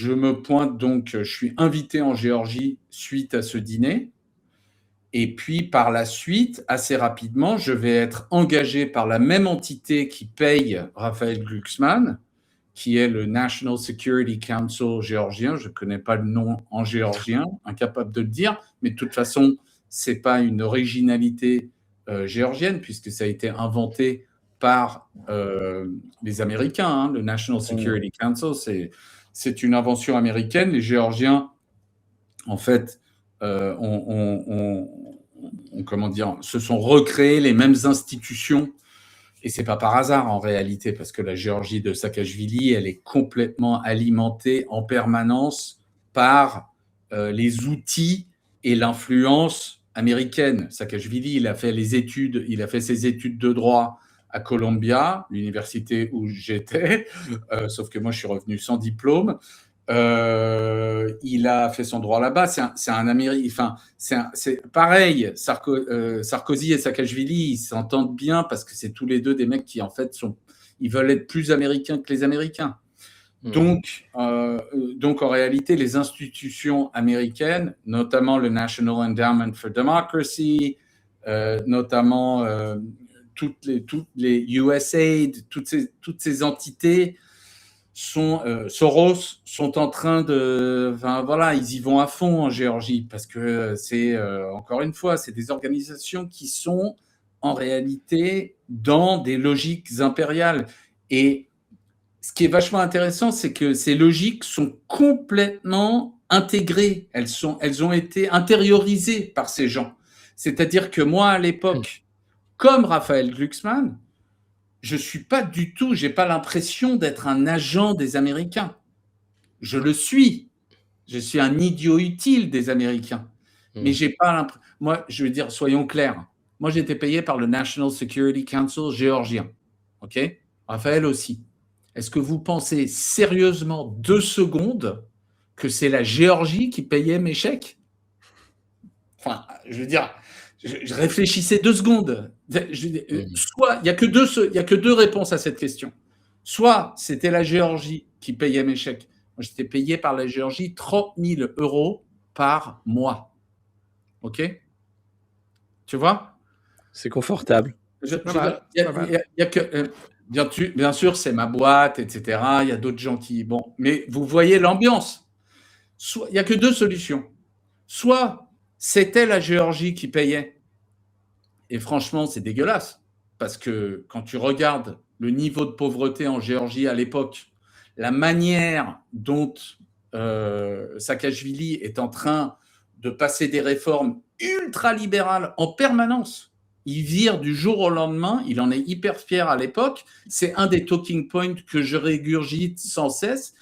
je me pointe donc, je suis invité en Géorgie suite à ce dîner. Et puis, par la suite, assez rapidement, je vais être engagé par la même entité qui paye Raphaël Glucksmann, qui est le National Security Council géorgien. Je ne connais pas le nom en géorgien, incapable de le dire, mais de toute façon, ce n'est pas une originalité géorgienne, puisque ça a été inventé par les Américains. Hein. Le National Security Council, c'est une invention américaine. Les Géorgiens, en fait, comment dire, se sont recréés les mêmes institutions. Et c'est pas par hasard en réalité, parce que la Géorgie de Saakachvili, elle est complètement alimentée en permanence par les outils et l'influence américaine. Saakachvili, il a fait ses études de droit à Columbia, l'université où j'étais, sauf que moi je suis revenu sans diplôme. Il a fait son droit là-bas. C'est un Américain. Enfin, c'est pareil. Sarkozy et Saakachvili, ils s'entendent bien parce que c'est tous les deux des mecs qui en fait ils veulent être plus américains que les Américains. Donc en réalité, les institutions américaines, notamment le National Endowment for Democracy, notamment toutes les USAID, toutes ces entités. Soros sont en train de, enfin voilà, ils y vont à fond en Géorgie parce que c'est encore une fois, c'est des organisations qui sont en réalité dans des logiques impériales. Et ce qui est vachement intéressant, c'est que ces logiques sont complètement intégrées. Elles ont été intériorisées par ces gens. C'est-à-dire que moi, à l'époque, comme Raphaël Glucksmann, je suis pas du tout, j'ai pas l'impression d'être un agent des Américains. Je le suis. Je suis un idiot utile des Américains. Mais j'ai pas l'impression. Moi, je veux dire, soyons clairs. Moi, j'ai été payé par le National Security Council géorgien. OK? Raphaël aussi. Est-ce que vous pensez sérieusement 2 secondes que c'est la Géorgie qui payait mes chèques? Enfin, je veux dire, je réfléchissais 2 secondes. Soit, il n'y a que deux réponses à cette question. Soit c'était la Géorgie qui payait mes chèques. Moi, j'étais payé par la Géorgie 30 000 € par mois. OK? Tu vois? C'est confortable. Bien sûr, c'est ma boîte, etc. Il y a d'autres gens qui... Bon, mais vous voyez l'ambiance. Il n'y a que 2 solutions. Soit c'était la Géorgie qui payait. Et franchement, c'est dégueulasse. Parce que quand tu regardes le niveau de pauvreté en Géorgie à l'époque, la manière dont Saakachvili est en train de passer des réformes ultra-libérales en permanence, il vire du jour au lendemain, il en est hyper fier à l'époque. C'est un des talking points que je régurgite sans cesse.